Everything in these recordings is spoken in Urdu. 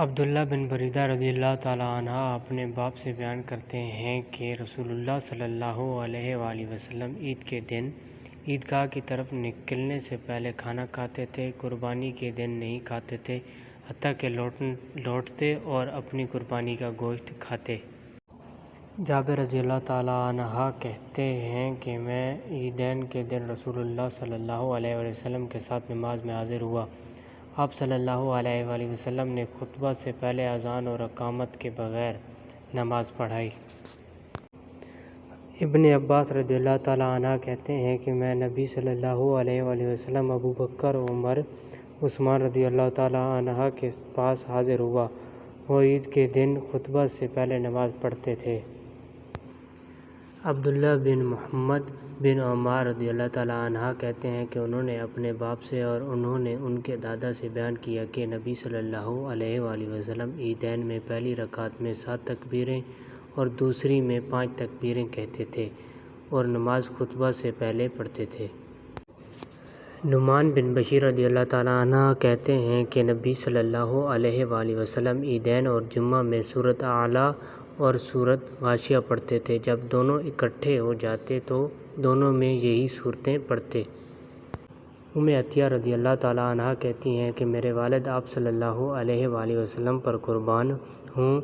عبداللہ بن بریدہ رضی اللہ تعالیٰ عنہ اپنے باپ سے بیان کرتے ہیں کہ رسول اللہ صلی اللہ علیہ وآلہ وسلم عید کے دن عیدگاہ کی طرف نکلنے سے پہلے کھانا کھاتے تھے، قربانی کے دن نہیں کھاتے تھے حتیٰ کہ لوٹتے اور اپنی قربانی کا گوشت کھاتے۔ جابر رضی اللہ تعالیٰ عنہ کہتے ہیں کہ میں عیدین کے دن رسول اللہ صلی اللہ علیہ وآلہ وسلم کے ساتھ نماز میں حاضر ہوا۔ آپ صلی اللہ علیہ وآلہ وسلم نے خطبہ سے پہلے اذان اور اقامت کے بغیر نماز پڑھائی۔ ابن عباس رضی اللہ تعالیٰ عنہ کہتے ہیں کہ میں نبی صلی اللہ علیہ وآلہ وسلم، ابوبکر، عمر، عثمان رضی اللہ تعالیٰ عنہ کے پاس حاضر ہوا۔ وہ عید کے دن خطبہ سے پہلے نماز پڑھتے تھے۔ عبداللہ بن محمد بن عمار رضی اللہ تعالیٰ عنہ کہتے ہیں کہ انہوں نے اپنے باپ سے اور انہوں نے ان کے دادا سے بیان کیا کہ نبی صلی اللہ علیہ وآلہ وسلم عیدین میں پہلی رکعت میں 7 تکبیریں اور دوسری میں 5 تکبیریں کہتے تھے اور نماز خطبہ سے پہلے پڑھتے تھے۔ نعمان بن بشیر رضی اللہ تعالیٰ عنہ کہتے ہیں کہ نبی صلی اللہ علیہ وآلہ وسلم عیدین اور جمعہ میں سورۃ اعلیٰ اور سورۃ غاشیہ پڑھتے تھے۔ جب دونوں اکٹھے ہو جاتے تو دونوں میں یہی صورتیں پڑھتے۔ ام عطیہ رضی اللہ تعالیٰ عنہ کہتی ہیں کہ میرے والد آپ صلی اللہ علیہ وآلہ وسلم پر قربان ہوں،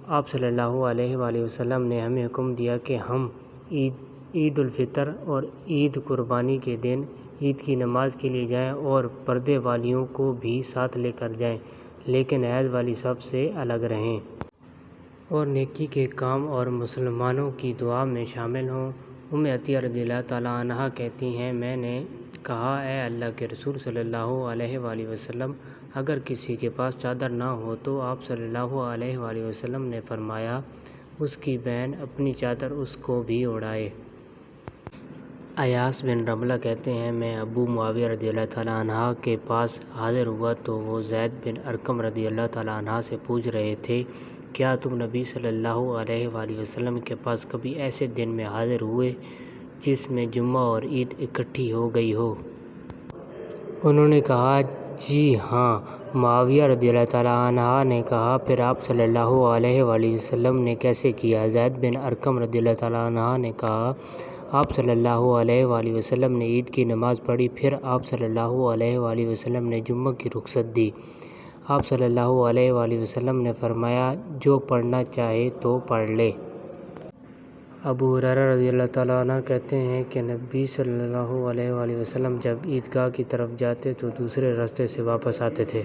آپ صلی اللہ علیہ وآلہ وسلم نے ہمیں حکم دیا کہ ہم عید الفطر اور عید قربانی کے دن عید کی نماز کے لیے جائیں اور پردے والیوں کو بھی ساتھ لے کر جائیں، لیکن حیض والی صف سے الگ رہیں اور نیکی کے کام اور مسلمانوں کی دعا میں شامل ہوں۔ ام عطیہ رضی اللہ تعالیٰ عنہ کہتی ہیں میں نے کہا اے اللہ کے رسول صلی اللہ علیہ وآلہ وسلم، اگر کسی کے پاس چادر نہ ہو تو آپ صلی اللہ علیہ وآلہ وسلم نے فرمایا اس کی بہن اپنی چادر اس کو بھی اوڑھائے۔ ایاس بن رملہ کہتے ہیں میں ابو معاویہ رضی اللہ تعالیٰ عنہ کے پاس حاضر ہوا تو وہ زید بن ارقم رضی اللہ تعالیٰ عنہ سے پوچھ رہے تھے کیا تم نبی صلی اللہ علیہ وآلہ وسلم کے پاس کبھی ایسے دن میں حاضر ہوئے جس میں جمعہ اور عید اکٹھی ہو گئی ہو؟ انہوں نے کہا جی ہاں۔ معاویہ رضی اللہ تعالیٰ عنہ نے کہا پھر آپ صلی اللہ علیہ وآلہ وسلم نے کیسے کیا؟ زید بن ارقم رضی اللہ تعالیٰ عنہ نے کہا آپ صلی اللہ علیہ وآلہ وسلم نے عید کی نماز پڑھی، پھر آپ صلی اللہ علیہ وآلہ وسلم نے جمعہ کی رخصت دی۔ آپ صلی اللہ علیہ وآلہ وسلم نے فرمایا جو پڑھنا چاہے تو پڑھ لے۔ ابو ہریرہ رضی اللہ تعالیٰ عنہ کہتے ہیں کہ نبی صلی اللہ علیہ وآلہ وسلم جب عیدگاہ کی طرف جاتے تو دوسرے راستے سے واپس آتے تھے۔